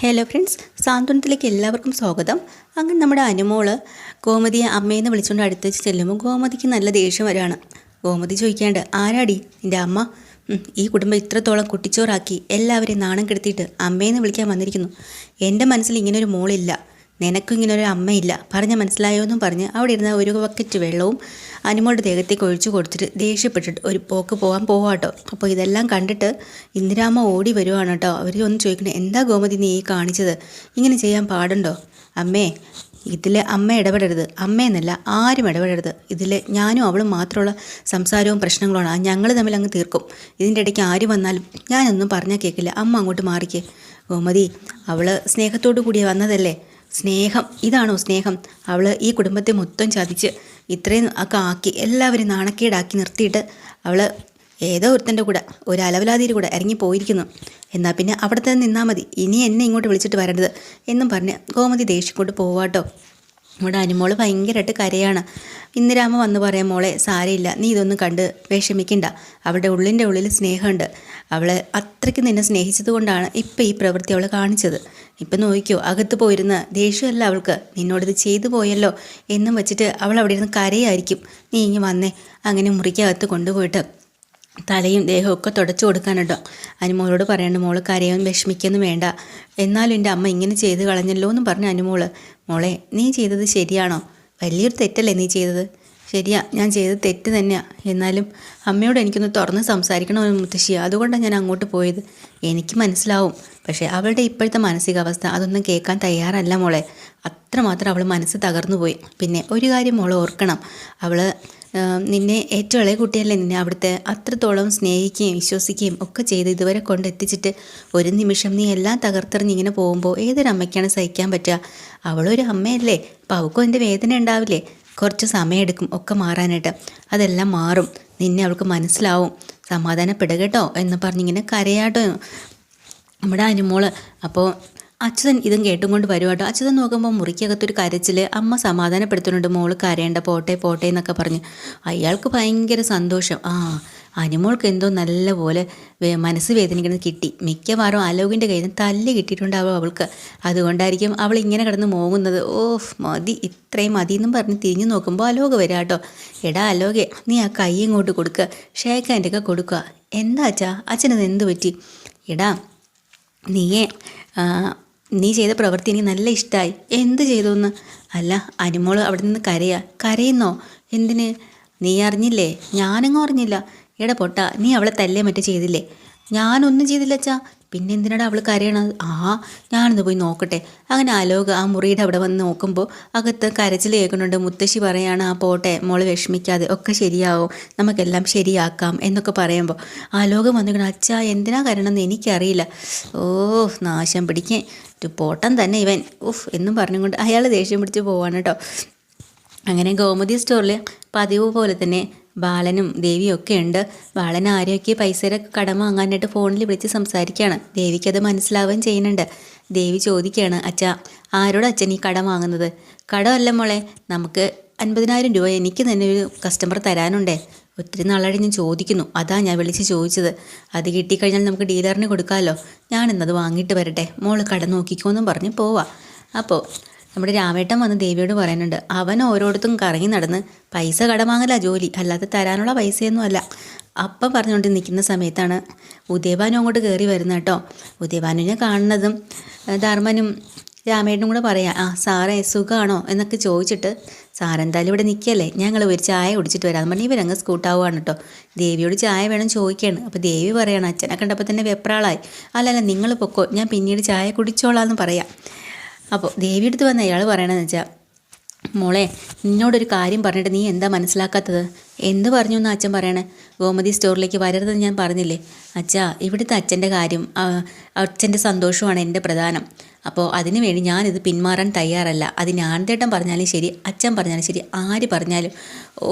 Hello friends, സാന്ത്വനത്തിലേക്ക് എല്ലാവർക്കും സ്വാഗതം. അങ്ങനെ നമ്മുടെ അനുമോള് ഗോമതിയെ അമ്മയെന്ന് വിളിച്ചുകൊണ്ട് അടുത്തേച്ച് ചെല്ലുമ്പോൾ ഗോമതിക്ക് നല്ല ദേഷ്യം വരികയാണ്. ഗോമതി ചോദിക്കാണ്ട്, ആരാടി നിൻ്റെ അമ്മ? ഈ കുടുംബം ഇത്രത്തോളം കുട്ടിച്ചോറാക്കി എല്ലാവരെയും നാണം കെടുത്തിയിട്ട് അമ്മയെന്ന് വിളിക്കാൻ വന്നിരിക്കുന്നു. എൻ്റെ മനസ്സിൽ ഇങ്ങനൊരു മോളില്ല, നിനക്കും ഇങ്ങനൊരു അമ്മയില്ല, പറഞ്ഞ മനസ്സിലായോ എന്നും പറഞ്ഞ് അവിടെ ഇരുന്ന ഒരു ബക്കറ്റ് വെള്ളവും അനുമോളുടെ ദേഹത്തേക്ക് ഒഴിച്ചു കൊടുത്തിട്ട് ദേഷ്യപ്പെട്ടിട്ട് ഒരു പോക്ക് പോകാൻ പോവാട്ടോ. അപ്പോൾ ഇതെല്ലാം കണ്ടിട്ട് ഇന്ദിരാമ്മ ഓടി വരുവാണ് കേട്ടോ. അവർ ഒന്ന് ചോദിക്കണേ, എന്താ ഗോമതി നീ കാണിച്ചത്? ഇങ്ങനെ ചെയ്യാൻ പാടുണ്ടോ? അമ്മേ, ഇതിൽ അമ്മ ഇടപെടരുത്, അമ്മയെന്നല്ല ആരും ഇടപെടരുത്. ഇതിൽ ഞാനും അവളും മാത്രമുള്ള സംസാരവും പ്രശ്നങ്ങളുമാണ്, ഞങ്ങൾ തമ്മിൽ അങ്ങ് തീർക്കും. ഇതിൻ്റെ ഇടയ്ക്ക് ആര് വന്നാലും ഞാനൊന്നും പറഞ്ഞാൽ കേൾക്കില്ല. അമ്മ അങ്ങോട്ട് മാറിക്കേ. ഗോമതി, അവൾ സ്നേഹത്തോടു കൂടി വന്നതല്ലേ. സ്നേഹം, ഇതാണോ സ്നേഹം? അവൾ ഈ കുടുംബത്തെ മൊത്തം ചതിച്ച് ഇത്രയും ഒക്കെ ആക്കി എല്ലാവരും നാണക്കേടാക്കി നിർത്തിയിട്ട് അവൾ ഏതോ ഒരുത്തൻ്റെ കൂടെ ഒരു അലവലാതിയുടെ കൂടെ ഇറങ്ങി പോയിരിക്കുന്നു. എന്നാൽ പിന്നെ അവിടെ തന്നെ നിന്നാൽ മതി, ഇനി എന്നെ ഇങ്ങോട്ട് വിളിച്ചിട്ട് വരരുത് എന്നും പറഞ്ഞ് ഗോമതി ദേഷ്യം കൊണ്ട് പോവാട്ടോ. ഇവിടെ അനുമോള് ഭയങ്കരമായിട്ട് കരയാണ്. ഇന്ദിരാമ്മ വന്ന് പറയാം, മോളെ സാരയില്ല, നീ ഇതൊന്നും കണ്ട് വിഷമിക്കണ്ട, അവളുടെ ഉള്ളിൻ്റെ ഉള്ളിൽ സ്നേഹമുണ്ട്. അവൾ അത്രയ്ക്ക് നിന്നെ സ്നേഹിച്ചത് കൊണ്ടാണ് ഇപ്പം ഈ പ്രവൃത്തി അവൾ കാണിച്ചത്. ഇപ്പം നോക്കിക്കോ, അകത്ത് പോയിരുന്ന ദേഷ്യമല്ല അവൾക്ക്, നിന്നോടിത് ചെയ്തു പോയല്ലോ എന്നും വെച്ചിട്ട് അവൾ അവിടെ ഇരുന്ന് കരയായിരിക്കും. നീ ഇങ്ങ് വന്നേ. അങ്ങനെ മുറിക്കകത്ത് കൊണ്ടുപോയിട്ട് തലയും ദേഹവും ഒക്കെ തുടച്ചു കൊടുക്കാനുണ്ടോ. അനുമോളോട് പറയണ്ട, മോള് കരയാൻ വിഷമിക്കൊന്നും വേണ്ട, എന്നാലും എൻ്റെ അമ്മ ഇങ്ങനെ ചെയ്ത് കളഞ്ഞല്ലോ എന്നും പറഞ്ഞ അനുമോള്, മോളെ നീ ചെയ്തത് ശരിയാണോ? വലിയൊരു തെറ്റല്ലേ നീ ചെയ്തത്? ശരിയാ, ഞാൻ ചെയ്തത് തെറ്റ് തന്നെയാണ്. എന്നാലും അമ്മയോട് എനിക്കൊന്ന് തുറന്ന് സംസാരിക്കണമെന്ന് മുത്തശ്ശി, അതുകൊണ്ടാണ് ഞാൻ അങ്ങോട്ട് പോയത്. എനിക്ക് മനസ്സിലാവും, പക്ഷേ അവളുടെ ഇപ്പോഴത്തെ മാനസികാവസ്ഥ അതൊന്നും കേൾക്കാൻ തയ്യാറല്ല മോളെ. അത്രമാത്രം അവൾ മനസ്സ് തകർന്നു പോയി. പിന്നെ ഒരു കാര്യം മോൾ ഓർക്കണം, അവൾ നിന്നെ ഏറ്റവും ഇളയ കുട്ടിയല്ലേ, നിന്നെ അവിടുത്തെ അത്രത്തോളം സ്നേഹിക്കുകയും വിശ്വസിക്കുകയും ഒക്കെ ചെയ്ത് ഇതുവരെ കൊണ്ടെത്തിച്ചിട്ട് ഒരു നിമിഷം നീ എല്ലാം തകർത്തെറിഞ്ഞ് ഇങ്ങനെ പോകുമ്പോൾ ഏതൊരമ്മയ്ക്കാണ് സഹിക്കാൻ പറ്റുക? അവളൊരു അമ്മയല്ലേ, അപ്പോൾ അവൾക്കും എൻ്റെ വേദന ഉണ്ടാവില്ലേ? കുറച്ച് സമയമെടുക്കും ഒക്കെ മാറാനായിട്ട്, അതെല്ലാം മാറും, നിന്നെ അവൾക്ക് മനസ്സിലാവും, സമാധാനപ്പെടുകട്ടോ എന്ന് പറഞ്ഞിങ്ങനെ കരയാട്ടോ നമ്മുടെ അനുമോള്. അപ്പോൾ അച്യുതൻ ഇതും കേട്ടും കൊണ്ട് വരുവാട്ടോ. അച്യുതൻ നോക്കുമ്പോൾ മുറിക്കകത്തൊരു കരച്ചിൽ. അമ്മ സമാധാനപ്പെടുത്തുന്നുണ്ട്, മോള് കരയേണ്ട, പോട്ടെ പോട്ടെ എന്നൊക്കെ പറഞ്ഞ്. അയാൾക്ക് ഭയങ്കര സന്തോഷം. അനുമോൾക്ക് എന്തോ നല്ലപോലെ മനസ്സ് വേദനിക്കുന്നത് കിട്ടി. മിക്കവാറും അലോകിൻ്റെ കയ്യിൽ നിന്ന് തല്ല് കിട്ടിയിട്ടുണ്ടാവും അവൾക്ക്. അതുകൊണ്ടായിരിക്കും അവൾ ഇങ്ങനെ കിടന്ന് മോങ്ങുന്നത്. മതി, ഇത്രയും മതി എന്നും പറഞ്ഞ് തിരിഞ്ഞു നോക്കുമ്പോൾ അലോക് വരാം കേട്ടോ. എടാ അലോകെ, നീ ആ കൈ ഇങ്ങോട്ട് കൊടുക്കുക, ഷേക്ക് ഹാൻഡൊക്കെ കൊടുക്കുക. എന്താ അച്ഛാ, അച്ഛനത് എന്ത് പറ്റി? എടാ നീ ചെയ്ത പ്രവൃത്തി എനിക്ക് നല്ല ഇഷ്ടമായി. എന്ത് ചെയ്തു എന്ന്? അല്ല, അനുമോള് അവിടെ നിന്ന് കരയുന്നോ? എന്തിന്? നീ അറിഞ്ഞില്ലേ? ഞാനങ്ങും അറിഞ്ഞില്ല. എടാ പൊട്ട, നീ അവളെ തല്ലേ മറ്റേ ചെയ്തില്ലേ? ഞാനൊന്നും ചെയ്തില്ല അച്ഛാ. പിന്നെ എന്തിനാണ് അവൾ കരയണത്? ഞാനൊന്ന് പോയി നോക്കട്ടെ. അങ്ങനെ അലോക് ആ മുറിയുടെ അവിടെ വന്ന് നോക്കുമ്പോൾ അകത്ത് കരച്ചിൽ കേൾക്കുന്നുണ്ട്. മുത്തശ്ശി പറയാണ്, പോട്ടെ മോള് വിഷമിക്കാതെ, ഒക്കെ ശരിയാവും, നമുക്കെല്ലാം ശരിയാക്കാം എന്നൊക്കെ പറയുമ്പോൾ അലോക് വന്നിരിക്കണം. അച്ഛാ എന്തിനാ കരയണമെന്ന് എനിക്കറിയില്ല. നാശം പിടിക്കേ, ഒരു പോട്ടം തന്നെ ഇവൻ, എന്നും പറഞ്ഞുകൊണ്ട് അയാൾ ദേഷ്യം പിടിച്ച് പോവാണ് കേട്ടോ. അങ്ങനെ ഗോമതി സ്റ്റോറിൽ പതിവ് പോലെ തന്നെ ബാലനും ദേവിയും ഒക്കെ ഉണ്ട്. ബാലൻ ആരെയൊക്കെ പൈസയുടെ കടം വാങ്ങാനായിട്ട് ഫോണിൽ വിളിച്ച് സംസാരിക്കുകയാണ്. ദേവിക്കത് മനസ്സിലാവുകയും ചെയ്യുന്നുണ്ട്. ദേവി ചോദിക്കുകയാണ്, അച്ഛാ ആരോട് അച്ഛൻ ഈ കടം വാങ്ങുന്നത്? കടമല്ല മോളെ, നമുക്ക് 50,000 രൂപ എനിക്ക് തന്നെ ഒരു കസ്റ്റമർ തരാനുണ്ടേ. ഒത്തിരി നാളായിട്ട് ഞാൻ ചോദിക്കുന്നു, അതാ ഞാൻ വിളിച്ച് ചോദിച്ചത്. അത് കിട്ടിക്കഴിഞ്ഞാൽ നമുക്ക് ഡീലറിന് കൊടുക്കാമല്ലോ. ഞാനിന്നത് വാങ്ങിയിട്ട് വരട്ടെ, മോള് കട നോക്കിക്കോന്നും പറഞ്ഞ് പോവാം. അപ്പോൾ നമ്മുടെ രാമേട്ടൻ വന്ന് ദേവിയോട് പറയുന്നുണ്ട്, അവൻ ഓരോരുത്തും കറങ്ങി നടന്ന് പൈസ കടം വാങ്ങല ജോലി, അല്ലാതെ തരാനുള്ള പൈസയൊന്നും അല്ല. അപ്പം പറഞ്ഞുകൊണ്ട് നിൽക്കുന്ന സമയത്താണ് ഉദയഭാനു അങ്ങോട്ട് കയറി വരുന്നത് കേട്ടോ. ഉദയഭാനുവിനെ കാണുന്നതും ധർമ്മനും രാമേട്ടനും കൂടെ പറയാം, സാറേ സുഖമാണോ എന്നൊക്കെ ചോദിച്ചിട്ട്, സാറെന്തായാലും ഇവിടെ നിൽക്കല്ലേ, ഞങ്ങൾ ഒരു ചായ കുടിച്ചിട്ട് വരാമെന്ന് പറഞ്ഞ് ഇവരങ്ങ് സ്കൂട്ടാവുകയാണ് കേട്ടോ. ദേവിയോട് ചായ വേണം ചോദിക്കുകയാണ്. അപ്പോൾ ദേവി പറയാണ്, അച്ഛനെ കണ്ടപ്പോൾ തന്നെ വെപ്രാളായി. അല്ലല്ല നിങ്ങൾ പൊക്കോ, ഞാൻ പിന്നീട് ചായ കുടിച്ചോളാമെന്ന് പറയാം. അപ്പോൾ ദേവി അടുത്ത് വന്ന അയാൾ പറയണമെന്ന് വെച്ചാൽ, മോളെ നിന്നോടൊരു കാര്യം പറഞ്ഞിട്ട് നീ എന്താ മനസ്സിലാക്കാത്തത്? എന്ത് പറഞ്ഞു എന്ന് അച്ഛൻ പറയണേ? ഗോമതി സ്റ്റോറിലേക്ക് വരരുതെന്ന് ഞാൻ പറഞ്ഞില്ലേ? അച്ഛാ, ഇവിടുത്തെ അച്ഛൻ്റെ കാര്യം, അച്ഛൻ്റെ സന്തോഷമാണ് എൻ്റെ പ്രധാനം. അപ്പോൾ അതിനു വേണ്ടി ഞാനിത് പിന്മാറാൻ തയ്യാറല്ല. അത് ഞാൻതേട്ടൻ പറഞ്ഞാലും ശരി, അച്ഛൻ പറഞ്ഞാലും ശരി, ആര് പറഞ്ഞാലും.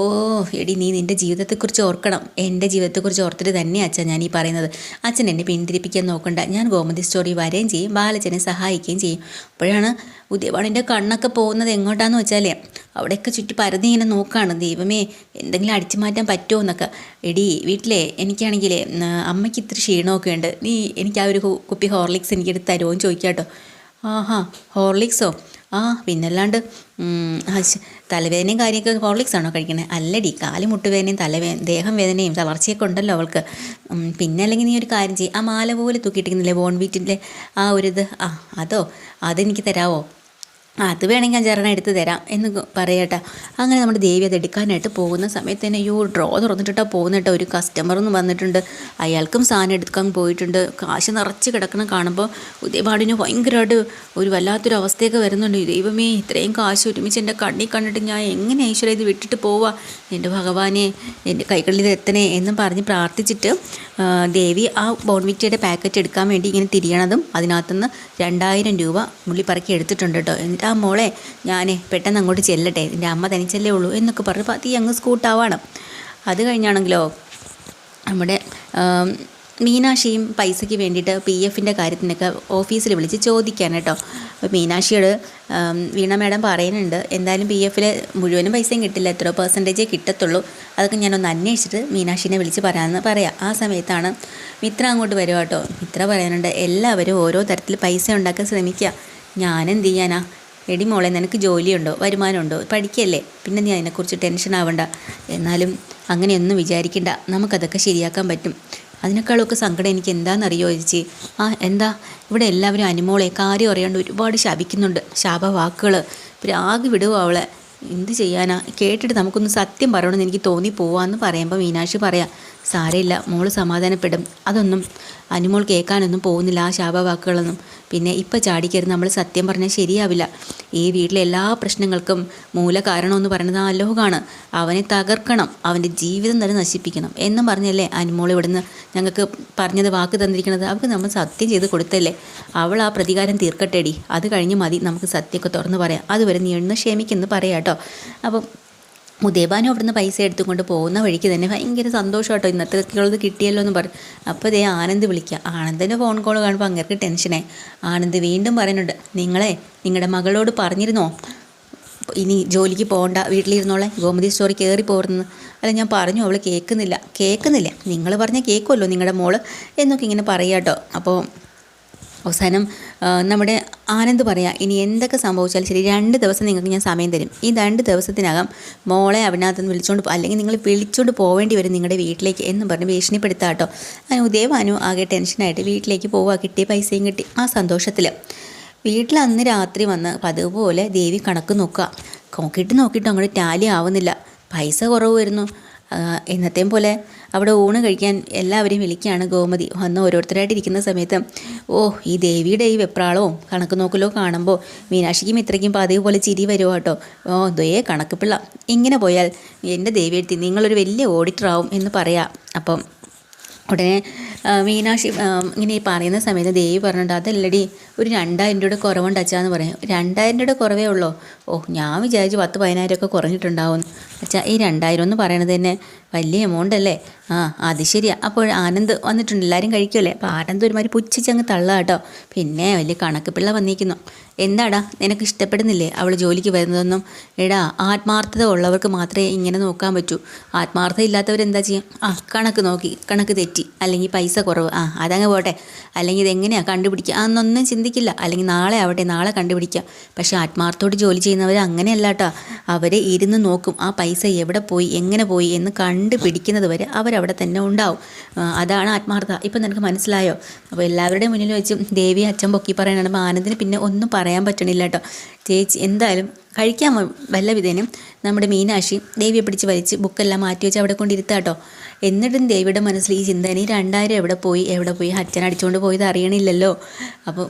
എടി നീ നിൻ്റെ ജീവിതത്തെക്കുറിച്ച് ഓർക്കണം. എൻ്റെ ജീവിതത്തെക്കുറിച്ച് ഓർത്തിട്ട് തന്നെ അച്ഛൻ ഞാൻ ഈ പറയുന്നത്. അച്ഛൻ എന്നെ പിന്തിരിപ്പിക്കാൻ നോക്കണ്ട. ഞാൻ ഗോമതി സ്റ്റോറി വരികയും ചെയ്യും, ബാലച്ചനെ സഹായിക്കുകയും ചെയ്യും. അപ്പോഴാണ് ഉദയഭാനുവിൻ്റെ കണ്ണൊക്കെ പോകുന്നത് എങ്ങോട്ടാന്ന് വെച്ചാലേ, അവിടെയൊക്കെ ചുറ്റി പരതി ഇങ്ങനെ നോക്കുകയാണ്. ദൈവമേ, എന്തെങ്കിലും അടിച്ചു മാറ്റാൻ പറ്റുമോ എന്നൊക്കെ. എടി വീട്ടിലെ എനിക്കാണെങ്കിൽ അമ്മയ്ക്ക് ഇത്തിരി ക്ഷീണമൊക്കെ ഉണ്ട്, നീ എനിക്ക് ആ ഒരു കുപ്പി ഹോർലിക്സ് എനിക്കെടുത്ത് തരുമോ എന്ന് ചോദിക്കാം കേട്ടോ. ആഹാ, ഹോർലിക്സോ? ആ പിന്നല്ലാണ്ട്. തലവേദനയും കാര്യമൊക്കെ ഹോർലിക്സ് ആണോ കഴിക്കണേ? അല്ലടി, കാലുമുട്ടുവേദനയും ദേഹം വേദനയും തളർച്ചയൊക്കെ ഉണ്ടല്ലോ അവൾക്ക്. പിന്നെ അല്ലെങ്കിൽ നീ ഒരു കാര്യം ചെയ്യും, ആ മാല പോലെ തൂക്കിയിട്ടിരിക്കുന്നില്ലേ ബോൺവീറ്റിൻ്റെ ആ ഒരിത്, അതോ അതെനിക്ക് തരാമോ? അത് വേണമെങ്കിൽ 5 എടുത്ത് തരാം എന്ന് പറയട്ടെ. അങ്ങനെ നമ്മുടെ ദേവി അത് എടുക്കാനായിട്ട് പോകുന്ന സമയത്ത് തന്നെ ഡ്രോ തുറന്നിട്ടിട്ടാണ് പോകുന്നിട്ട്. ഒരു കസ്റ്റമറൊന്നും വന്നിട്ടുണ്ട്, അയാൾക്കും സാധനം എടുക്കാൻ പോയിട്ടുണ്ട്. കാശ് നിറച്ച് കിടക്കണം കാണുമ്പോൾ ഉദയപാടിന് ഭയങ്കരമായിട്ട് ഒരു വല്ലാത്തൊരു അവസ്ഥയൊക്കെ വരുന്നുണ്ട്. ദൈവമേ, ഇത്രയും കാശ് ഒരുമിച്ച് എൻ്റെ കണ്ണിൽ കണ്ടിട്ട് ഞാൻ എങ്ങനെ ഈശ്വര ഇത് വിട്ടിട്ട് പോവാ, എൻ്റെ ഭഗവാനെ എൻ്റെ കൈകളിൽ ഇത് എത്തണേ എന്നും പറഞ്ഞ് പ്രാർത്ഥിച്ചിട്ട് ദേവി ആ ബോൺവിറ്റയുടെ പാക്കറ്റ് എടുക്കാൻ വേണ്ടി ഇങ്ങനെ തിരിയണതും അതിനകത്തുനിന്ന് 2000 രൂപ മുള്ളിപ്പറക്കി എടുത്തിട്ടുണ്ട് കേട്ടോ. എന്നിട്ട് ആ മോളെ ഞാൻ പെട്ടെന്ന് അങ്ങോട്ട് ചെല്ലട്ടെ, എൻ്റെ അമ്മ തനിച്ചല്ലേ ഉള്ളൂ എന്നൊക്കെ പറഞ്ഞ് പതി അങ്ങ് സ്കൂട്ടാവാണ്. അത് കഴിഞ്ഞാണെങ്കിലോ നമ്മുടെ മീനാക്ഷിയും പൈസയ്ക്ക് വേണ്ടിയിട്ട് PF കാര്യത്തിനൊക്കെ ഓഫീസിൽ വിളിച്ച് ചോദിക്കാൻ കേട്ടോ. അപ്പോൾ മീനാക്ഷിയോട് വീണ മാഡം പറയുന്നുണ്ട്, എന്തായാലും PF മുഴുവനും പൈസയും കിട്ടില്ല, എത്ര % കിട്ടത്തുള്ളൂ, അതൊക്കെ ഞാനൊന്ന് അന്വേഷിച്ചിട്ട് മീനാക്ഷിനെ വിളിച്ച് പറയാം. ആ സമയത്താണ് മിത്ര അങ്ങോട്ട് വരിക കേട്ടോ. മിത്ര പറയാനുണ്ട്, എല്ലാവരും ഓരോ തരത്തിൽ പൈസ ഉണ്ടാക്കാൻ ശ്രമിക്കുക, ഞാനെന്ത് ചെയ്യാനാ? എടി മോളെ, നിനക്ക് ജോലിയുണ്ടോ, വരുമാനമുണ്ടോ, പഠിക്കല്ലേ, പിന്നെ നീ അതിനെക്കുറിച്ച് ടെൻഷൻ ആവണ്ട. എന്നാലും അങ്ങനെയൊന്നും വിചാരിക്കണ്ട, നമുക്കതൊക്കെ ശരിയാക്കാൻ പറ്റും. അതിനേക്കാളൊക്കെ സങ്കടം എനിക്ക് എന്താണെന്നറിയോ ചേച്ചി? എന്താ? ഇവിടെ എല്ലാവരും അനുമോളെ കാര്യം അറിയാണ്ട് ഒരുപാട് ശപിക്കുന്നുണ്ട്, ശാപവാക്കുകൾ. ആകെ വിടുവോ അവളെ, എന്ത് ചെയ്യാനാ? കേട്ടിട്ട് നമുക്കൊന്ന് സത്യം പറയണമെന്ന് എനിക്ക് തോന്നിപ്പോവാന്ന് പറയുമ്പോൾ മീനാക്ഷി പറയാം, സാരമില്ല മോള് സമാധാനപ്പെടും, അതൊന്നും അനുമോൾ കേൾക്കാനൊന്നും പോകുന്നില്ല ആ ശാപവാക്കുകളൊന്നും. പിന്നെ ഇപ്പം ചാടിക്കരുത്, നമ്മൾ സത്യം പറഞ്ഞാൽ ശരിയാവില്ല. ഈ വീട്ടിലെ എല്ലാ പ്രശ്നങ്ങൾക്കും മൂല കാരണമെന്ന് പറയുന്നത് ആ അലോകാണ്, അവനെ തകർക്കണം, അവൻ്റെ ജീവിതം തന്നെ നശിപ്പിക്കണം എന്നും പറഞ്ഞല്ലേ അനുമോൾ ഇവിടുന്ന് ഞങ്ങൾക്ക് പറഞ്ഞത്, വാക്ക് തന്നിരിക്കുന്നത്. അവൾക്ക് നമ്മൾ സത്യം ചെയ്ത് കൊടുത്തല്ലേ, അവൾ ആ പ്രതികാരം തീർക്കട്ടേടി, അത് കഴിഞ്ഞ് മതി നമുക്ക് സത്യമൊക്കെ തുറന്ന് പറയാം, അതുവരെ നീ ഒന്ന് ക്ഷമിക്കെന്ന് പറയാം കേട്ടോ. അപ്പം ഉദയഭാനു അവിടുന്ന് പൈസ എടുത്തുകൊണ്ട് പോകുന്ന വഴിക്ക് തന്നെ ഭയങ്കര സന്തോഷം കേട്ടോ, ഇന്നത്തേക്കുള്ളത് കിട്ടിയല്ലോ എന്ന് പറയും. അപ്പോൾ ഇതേ ആനന്ദ് വിളിക്കുക. ആനന്ദിൻ്റെ ഫോൺ കോൾ കാണുമ്പോൾ അങ്ങേർക്ക് ടെൻഷനായി. ആനന്ദ് വീണ്ടും പറയുന്നുണ്ട്, നിങ്ങളുടെ മകളോട് പറഞ്ഞിരുന്നോ ഇനി ജോലിക്ക് പോകണ്ട, വീട്ടിലിരുന്നോളെ, ഗോമതി സ്റ്റോറി കയറി പോരുന്നത്? അല്ല, ഞാൻ പറഞ്ഞു, അവൾ കേൾക്കുന്നില്ല, നിങ്ങൾ പറഞ്ഞാൽ കേൾക്കുമല്ലോ നിങ്ങളുടെ മോള് എന്നൊക്കെ ഇങ്ങനെ പറയാം കേട്ടോ. അപ്പോൾ അവസാനം നമ്മുടെ ആനന്ദ് പറയാം, ഇനി എന്തൊക്കെ സംഭവിച്ചാലും ശരി 2 ദിവസം നിങ്ങൾക്ക് ഞാൻ സമയം തരും, ഈ 2 ദിവസത്തിനകം മോളെ അവിനകത്ത് നിന്ന് വിളിച്ചുകൊണ്ട് അല്ലെങ്കിൽ നിങ്ങൾ വിളിച്ചുകൊണ്ട് പോവേണ്ടി വരും നിങ്ങളുടെ വീട്ടിലേക്ക് എന്ന് പറഞ്ഞ് ഭീഷണിപ്പെടുത്താം കേട്ടോ. അങ്ങനെ ഉദയഭാനു ആകെ ടെൻഷനായിട്ട് വീട്ടിലേക്ക് പോവുക. കിട്ടിയ പൈസയും കിട്ടി ആ സന്തോഷത്തിൽ. വീട്ടിൽ അന്ന് രാത്രി വന്ന് പതുപോലെ ദേവി കണക്ക് നോക്കിയിട്ട് അങ്ങോട്ട് ടാലി ആവുന്നില്ല, പൈസ കുറവ് വരുന്നു. എന്നത്തെയും പോലെ അവിടെ ഊണ് കഴിക്കാൻ എല്ലാവരെയും വിളിക്കുകയാണ് ഗോമതി. വന്ന് ഓരോരുത്തരായിട്ട് ഇരിക്കുന്ന സമയത്ത് ഈ ദേവിയുടെ ഈ വെപ്രാളവും കണക്ക് നോക്കലോ കാണുമ്പോൾ മീനാക്ഷിക്കും ഇത്രയ്ക്കും പതിവ് പോലെ ചിരി വരുമോ കേട്ടോ. കണക്ക് പിള്ള, ഇങ്ങനെ പോയാൽ എൻ്റെ ദേവിയെടുത്തി നിങ്ങളൊരു വലിയ ഓഡിറ്ററാവും എന്ന് പറയാം. അപ്പം ഉടനെ മീനാക്ഷി ഇങ്ങനെ പറയുന്ന സമയത്ത് ദേവി പറഞ്ഞിട്ട്, അതല്ലടി ഒരു 2000 രൂപയുടെ കുറവുണ്ട് അച്ഛാന്ന് പറയും. 2000 രൂപയുടെ കുറവേ ഉള്ളോ? ഞാൻ വിചാരിച്ചു 10-15 ഒക്കെ കുറഞ്ഞിട്ടുണ്ടാവും. അച്ഛാ, ഈ 2000 എന്ന് പറയണത് തന്നെ വലിയ എമൗണ്ട് അല്ലേ? അത് ശരിയാ. അപ്പോൾ ആനന്ദ് വന്നിട്ടുണ്ട്, എല്ലാവരും കഴിക്കുമല്ലേ? അപ്പോൾ ആനന്ദ് ഒരുമാതിരി പുച്ഛിച്ചങ്ങ് തള്ള കേട്ടോ. പിന്നെ വലിയ കണക്ക് പിള്ള വന്നിരിക്കുന്നു. എന്താടാ, നിനക്ക് ഇഷ്ടപ്പെടുന്നില്ലേ അവൾ ജോലിക്ക് വരുന്നതൊന്നും? എടാ, ആത്മാർത്ഥത ഉള്ളവർക്ക് മാത്രമേ ഇങ്ങനെ നോക്കാൻ പറ്റൂ, ആത്മാർത്ഥത ഇല്ലാത്തവരെന്താ ചെയ്യും? കണക്ക് തെറ്റി, അല്ലെങ്കിൽ പൈസ കുറവ്, അതങ്ങ് പോട്ടെ, അല്ലെങ്കിൽ ഇതെങ്ങനെയാണ് കണ്ടുപിടിക്കുക അതൊന്നും ചിന്തിക്കില്ല, അല്ലെങ്കിൽ നാളെ ആവട്ടെ, നാളെ കണ്ടുപിടിക്കാം. പക്ഷേ ആത്മാർത്ഥത്തോട് ജോലി ചെയ്യുന്നവർ അങ്ങനെയല്ല കേട്ടോ, അവർ ഇരുന്ന് നോക്കും ആ പൈസ എവിടെ പോയി എങ്ങനെ പോയി എന്ന് കണ്ടുപിടിക്കുന്നത് വരെ അവരവിടെ തന്നെ ഉണ്ടാവും. അതാണ് ആത്മാർത്ഥത. ഇപ്പം നിനക്ക് മനസ്സിലായോ? അപ്പോൾ എല്ലാവരുടെയും മുന്നിൽ വെച്ചും ദേവി അച്ഛൻ പൊക്കി പറയാനാണ്. ആനന്ദിന് പിന്നെ ഒന്നും പറയാൻ പറ്റണില്ല കേട്ടോ. ചേച്ചി എന്തായാലും കഴിക്കാൻ വല്ല വിധേനും നമ്മുടെ മീനാക്ഷി ദേവിയെ പിടിച്ച് വലിച്ച് ബുക്കെല്ലാം മാറ്റി വെച്ച് അവിടെ കൊണ്ടിരുത്താം കേട്ടോ. എന്നിട്ടും ദേവിയുടെ മനസ്സിൽ ഈ ചിന്ത, ഈ 2000 എവിടെ പോയി, അച്ഛൻ അടിച്ചുകൊണ്ട് പോയത് അറിയണില്ലല്ലോ. അപ്പോൾ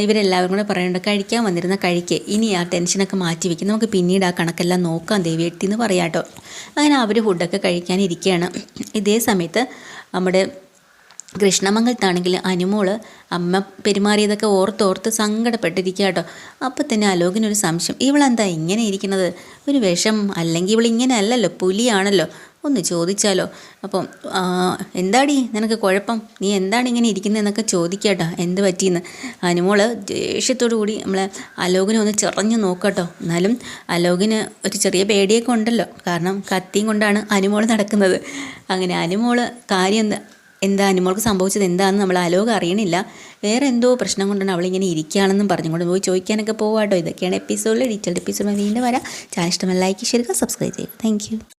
ഇവരെല്ലാവരും കൂടെ പറയുന്നുണ്ട്, കഴിക്കാൻ വന്നിരുന്ന കഴിക്ക്, ഇനി ആ ടെൻഷനൊക്കെ മാറ്റി വയ്ക്കും, നമുക്ക് പിന്നീട് ആ കണക്കെല്ലാം നോക്കാം ദേവി എടുത്തി എന്ന് പറയാം കേട്ടോ. അങ്ങനെ അവർ ഫുഡൊക്കെ കഴിക്കാനിരിക്കുകയാണ്. ഇതേ സമയത്ത് നമ്മുടെ കൃഷ്ണമംഗലത്താണെങ്കിൽ അനുമോള് അമ്മ പെരുമാറിയതൊക്കെ ഓർത്തോർത്ത് സങ്കടപ്പെട്ടിരിക്കുക കേട്ടോ. അപ്പോൾ തന്നെ അലോകിനൊരു സംശയം, ഇവളെന്താ ഇങ്ങനെ ഇരിക്കുന്നത്? ഒരു വിഷം, അല്ലെങ്കിൽ ഇവളിങ്ങനെ അല്ലല്ലോ, പുലിയാണല്ലോ, ഒന്ന് ചോദിച്ചാലോ? അപ്പം എന്താടി നിനക്ക് കുഴപ്പം, നീ എന്താണ് ഇങ്ങനെ ഇരിക്കുന്നതെന്നൊക്കെ ചോദിക്കാട്ടോ, എന്ത് പറ്റിയെന്ന്. അനുമോള് ദേഷ്യത്തോടു കൂടി നമ്മളെ അലോകിനെ ഒന്ന് ചെറഞ്ഞു നോക്കട്ടോ. എന്നാലും അലോകിന് ഒരു ചെറിയ പേടിയൊക്കെ ഉണ്ടല്ലോ, കാരണം കത്തിയും കൊണ്ടാണ് അനുമോൾ നടക്കുന്നത്. അങ്ങനെ അനുമോള് കാര്യം എന്താ അനുമോൾക്ക് സംഭവിച്ചത് എന്താണെന്ന് നമ്മൾ അലോക് അറിയണില്ല. വേറെ എന്തോ പ്രശ്നം കൊണ്ടാണ് അവളിങ്ങനെ ഇരിക്കുകയാണെന്നും പറഞ്ഞുകൊണ്ട് പോയി ചോദിക്കാനൊക്കെ പോവാട്ടോ. ഇതൊക്കെയാണ് എപ്പിസോഡിൽ. ഡീറ്റെയിൽഡ് എപ്പിസോഡ് വീണ്ടും വരാം. ചാനൽ ഇഷ്ടമല്ല ലൈക്ക് ചെയ്യുക, സബ്സ്ക്രൈബ് ചെയ്യുക. താങ്ക്